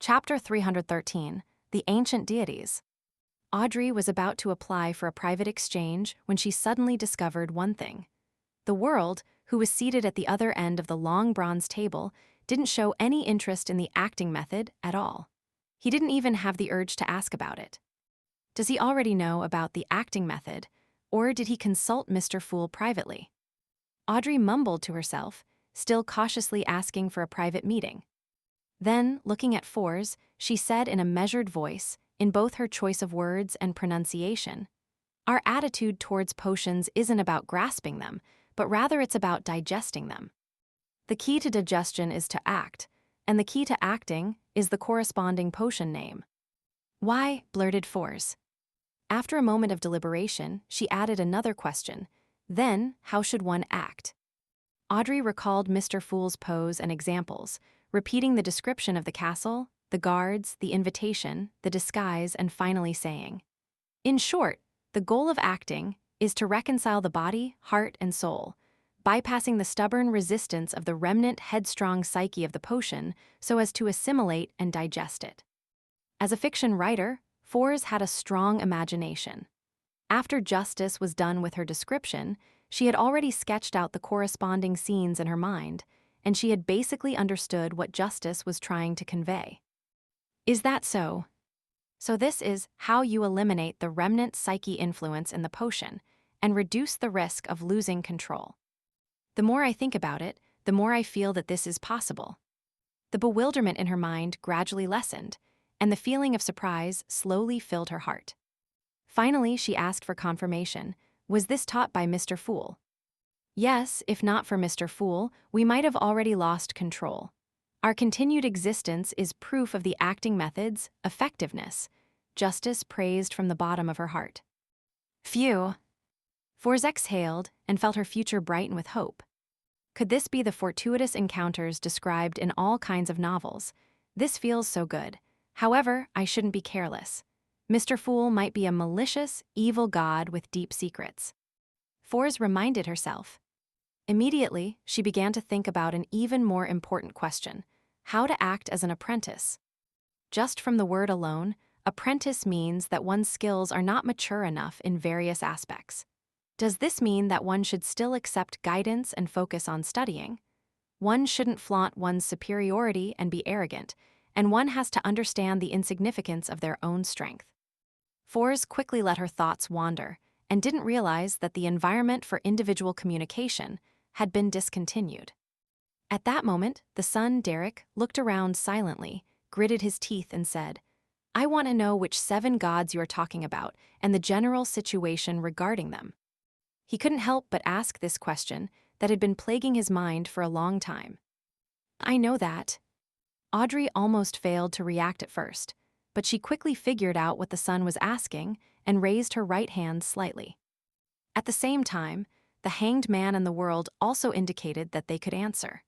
Chapter 313, The Ancient Deities. Audrey was about to apply for a private exchange when she suddenly discovered one thing. The world, who was seated at the other end of the long bronze table, didn't show any interest in the acting method at all. He didn't even have the urge to ask about it. Does he already know about the acting method, or did he consult Mr. Fool privately? Audrey mumbled to herself, still cautiously asking for a private meeting. Then, looking at Fours, she said in a measured voice, in both her choice of words and pronunciation, "Our attitude towards potions isn't about grasping them, but rather it's about digesting them. The key to digestion is to act, and the key to acting is the corresponding potion name." "Why?" blurted Fours. After a moment of deliberation, she added another question. Then, how should one act? Audrey recalled Mr. Fool's pose and examples, repeating the description of the castle, the guards, the invitation, the disguise, and finally saying, "In short, the goal of acting is to reconcile the body, heart, and soul, bypassing the stubborn resistance of the remnant headstrong psyche of the potion so as to assimilate and digest it." As a fiction writer, Fours had a strong imagination. After Justice was done with her description, she had already sketched out the corresponding scenes in her mind, and she had basically understood what Justice was trying to convey. Is that so? So this is how you eliminate the remnant psyche influence in the potion and reduce the risk of losing control. The more I think about it, the more I feel that this is possible. The bewilderment in her mind gradually lessened, and the feeling of surprise slowly filled her heart. Finally, she asked for confirmation. Was this taught by Mr. Fool? Yes, if not for Mr. Fool, we might have already lost control. Our continued existence is proof of the acting method's effectiveness, Justice praised from the bottom of her heart. Phew. Fours exhaled and felt her future brighten with hope. Could this be the fortuitous encounters described in all kinds of novels? This feels so good. However, I shouldn't be careless. Mr. Fool might be a malicious, evil god with deep secrets. Fours reminded herself. Immediately, she began to think about an even more important question: how to act as an apprentice. Just from the word alone, apprentice means that one's skills are not mature enough in various aspects. Does this mean that one should still accept guidance and focus on studying? One shouldn't flaunt one's superiority and be arrogant, and one has to understand the insignificance of their own strength. Fours quickly let her thoughts wander, and didn't realize that the environment for individual communication had been discontinued. At that moment, the son, Derek, looked around silently, gritted his teeth, and said, "I want to know which 7 gods you are talking about and the general situation regarding them." He couldn't help but ask this question that had been plaguing his mind for a long time. "I know that." Audrey almost failed to react at first, but she quickly figured out what the son was asking and raised her right hand slightly. At the same time, the hanged man and the world also indicated that they could answer.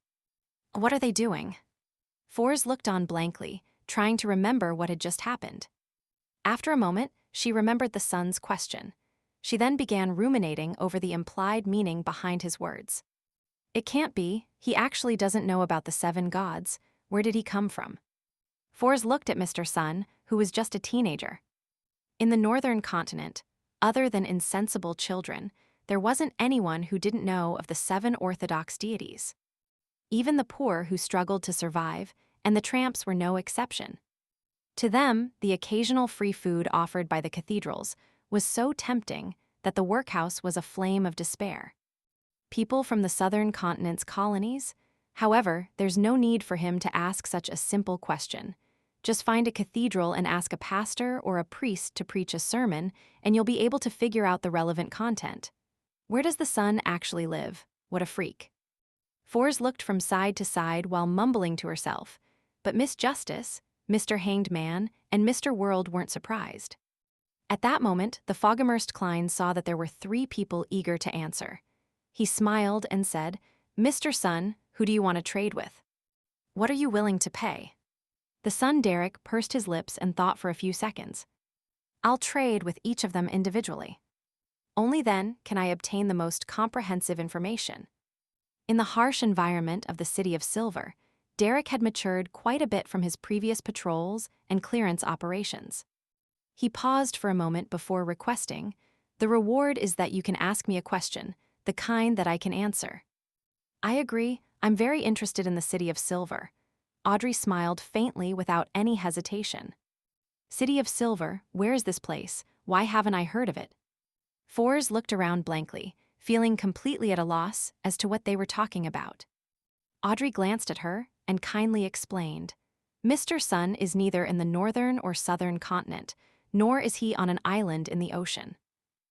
What are they doing? Fours looked on blankly, trying to remember what had just happened. After a moment, she remembered the son's question. She then began ruminating over the implied meaning behind his words. It can't be, he actually doesn't know about the 7 gods. Where did he come from? Fours looked at Mr. Sun, who was just a teenager. In the northern continent, other than insensible children, there wasn't anyone who didn't know of the 7 orthodox deities. Even the poor who struggled to survive, and the tramps were no exception. To them, the occasional free food offered by the cathedrals was so tempting that the workhouse was a flame of despair. People from the southern continent's colonies? However, there's no need for him to ask such a simple question. Just find a cathedral and ask a pastor or a priest to preach a sermon, and you'll be able to figure out the relevant content. Where does the son actually live? What a freak. Fours looked from side to side while mumbling to herself, but Miss Justice, Mr. Hanged Man, and Mr. World weren't surprised. At that moment, the fog-immersed Klein saw that there were 3 people eager to answer. He smiled and said, "Mr. Sun, who do you want to trade with? What are you willing to pay?" The son, Derek, pursed his lips and thought for a few seconds. "I'll trade with each of them individually. Only then can I obtain the most comprehensive information." In the harsh environment of the City of Silver, Derek had matured quite a bit from his previous patrols and clearance operations. He paused for a moment before requesting, "The reward is that you can ask me a question, the kind that I can answer." "I agree. I'm very interested in the City of Silver." Audrey smiled faintly without any hesitation. "City of Silver, where is this place? Why haven't I heard of it?" Fours looked around blankly, feeling completely at a loss as to what they were talking about. Audrey glanced at her and kindly explained, "Mr. Sun is neither in the northern or southern continent, nor is he on an island in the ocean.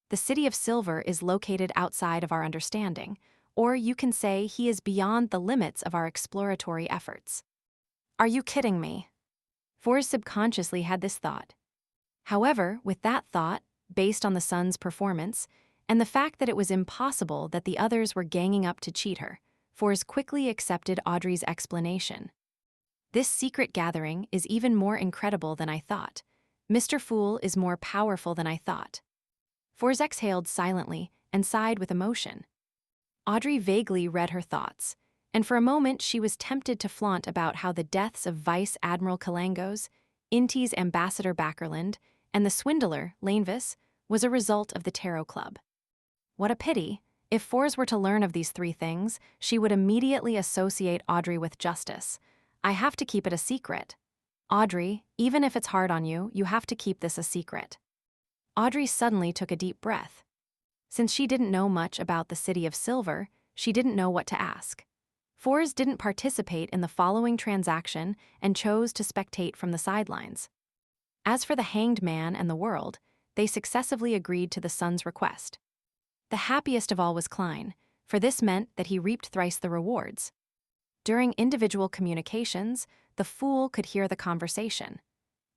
The City of Silver is located outside of our understanding, or you can say he is beyond the limits of our exploratory efforts." "Are you kidding me?" Fours subconsciously had this thought. However, with that thought, based on the Sun's performance, and the fact that it was impossible that the others were ganging up to cheat her, Fours quickly accepted Audrey's explanation. "This secret gathering is even more incredible than I thought. Mr. Fool is more powerful than I thought." Fours exhaled silently and sighed with emotion. Audrey vaguely read her thoughts, and for a moment she was tempted to flaunt about how the deaths of Vice Admiral Kalangos, Inti's Ambassador Backerland, and the swindler, Lanevis, was a result of the Tarot Club. What a pity. If Fours were to learn of these three things, she would immediately associate Audrey with justice. "I have to keep it a secret." "Audrey, even if it's hard on you, you have to keep this a secret." Audrey suddenly took a deep breath. Since she didn't know much about the City of Silver, she didn't know what to ask. Fours didn't participate in the following transaction and chose to spectate from the sidelines. As for the Hanged Man and the world, they successively agreed to the Sun's request. The happiest of all was Klein, for this meant that he reaped thrice the rewards. During individual communications, the Fool could hear the conversation.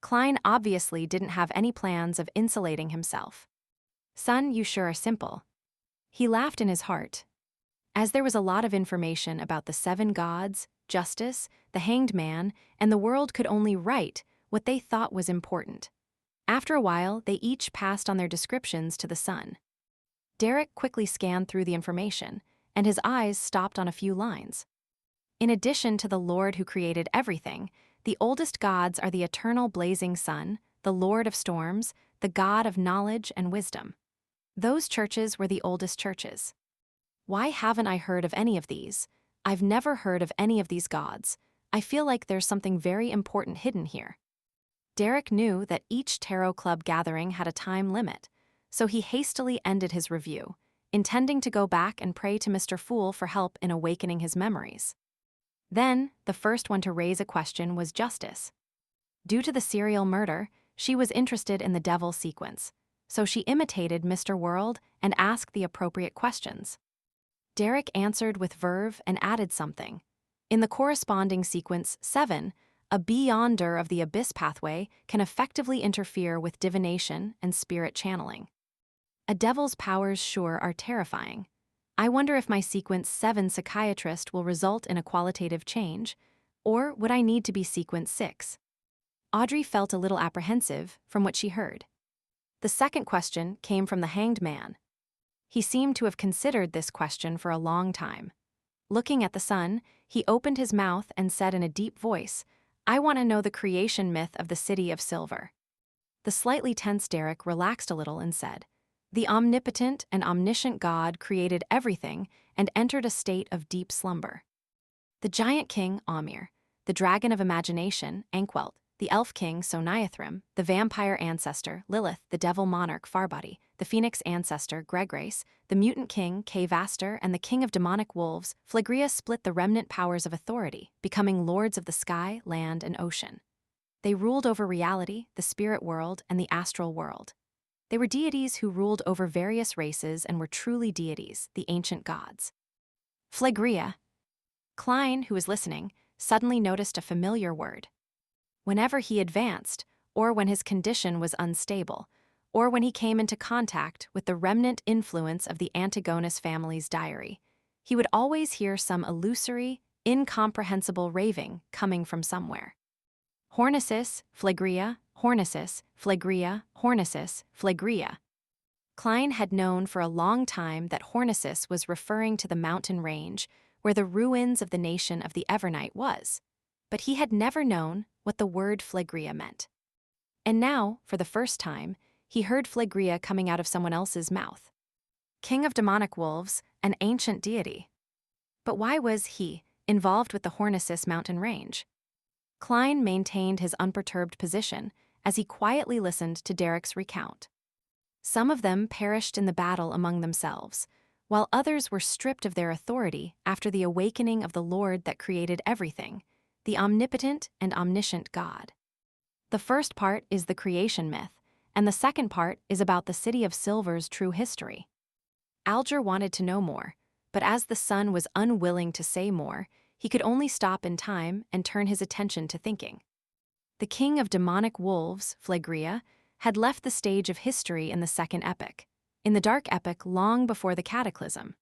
Klein obviously didn't have any plans of insulating himself. "Son, you sure are simple." He laughed in his heart. As there was a lot of information about the seven gods, justice, the Hanged Man, and the world could only write what they thought was important. After a while, they each passed on their descriptions to the Sun. Derek quickly scanned through the information, and his eyes stopped on a few lines. In addition to the Lord who created everything, the oldest gods are the eternal blazing sun, the Lord of storms, the God of knowledge and wisdom. Those churches were the oldest churches. Why haven't I heard of any of these? I've never heard of any of these gods. I feel like there's something very important hidden here. Derek knew that each Tarot Club gathering had a time limit, so he hastily ended his review, intending to go back and pray to Mr. Fool for help in awakening his memories. Then, the first one to raise a question was Justice. Due to the serial murder, she was interested in the devil sequence, so she imitated Mr. World and asked the appropriate questions. Derek answered with verve and added something. In the corresponding sequence 7, a beyonder of the abyss pathway can effectively interfere with divination and spirit channeling. A devil's powers sure are terrifying. I wonder if my sequence 7 psychiatrist will result in a qualitative change, or would I need to be sequence 6? Audrey felt a little apprehensive from what she heard. The second question came from the Hanged Man. He seemed to have considered this question for a long time. Looking at the Sun, he opened his mouth and said in a deep voice, "I want to know the creation myth of the City of Silver." The slightly tense Derek relaxed a little and said, "The omnipotent and omniscient God created everything and entered a state of deep slumber. The giant king, Amir, the dragon of imagination, Ankwelt, the elf king, Soniathrim, the vampire ancestor, Lilith, the devil monarch, Farbody, the phoenix ancestor, Gregrace, the mutant king, Kvaster, and the king of demonic wolves, Phlegria split the remnant powers of authority, becoming lords of the sky, land, and ocean. They ruled over reality, the spirit world, and the astral world. They were deities who ruled over various races and were truly deities, the ancient gods." Phlegria. Klein, who was listening, suddenly noticed a familiar word. Whenever he advanced, or when his condition was unstable, or when he came into contact with the remnant influence of the Antigonus family's diary, he would always hear some illusory, incomprehensible raving coming from somewhere. Hornesis, Phlegria, Hornesis, Phlegria, Hornesis, Phlegria. Klein had known for a long time that Hornesis was referring to the mountain range where the ruins of the nation of the Evernight was. but he had never known what the word phlegria meant. And now, for the first time, he heard phlegria coming out of someone else's mouth. King of demonic wolves, an ancient deity. But why was he involved with the Hornisus mountain range? Klein maintained his unperturbed position as he quietly listened to Derek's recount. Some of them perished in the battle among themselves, while others were stripped of their authority after the awakening of the Lord that created everything, the omnipotent and omniscient God. The first part is the creation myth, and the second part is about the City of Silver's true history. Alger wanted to know more, but as the son was unwilling to say more, he could only stop in time and turn his attention to thinking. The king of demonic wolves, Phlegria, had left the stage of history in the second epic, in the dark epic long before the cataclysm.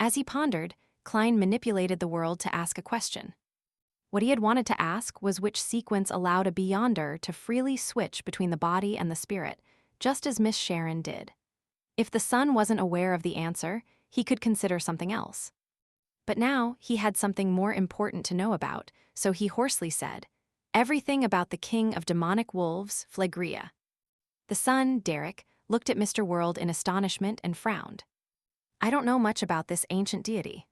As he pondered, Klein manipulated the world to ask a question. What he had wanted to ask was which sequence allowed a Beyonder to freely switch between the body and the spirit, just as Miss Sharon did. If the son wasn't aware of the answer, he could consider something else. But now he had something more important to know about, so he hoarsely said, "Everything about the king of demonic wolves, Phlegria." The son, Derek, looked at Mr. World in astonishment and frowned. "I don't know much about this ancient deity."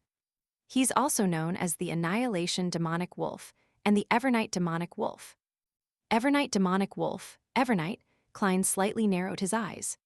He's also known as the Annihilation Demonic Wolf and the Evernight Demonic Wolf. Evernight Demonic Wolf, Evernight, Klein slightly narrowed his eyes.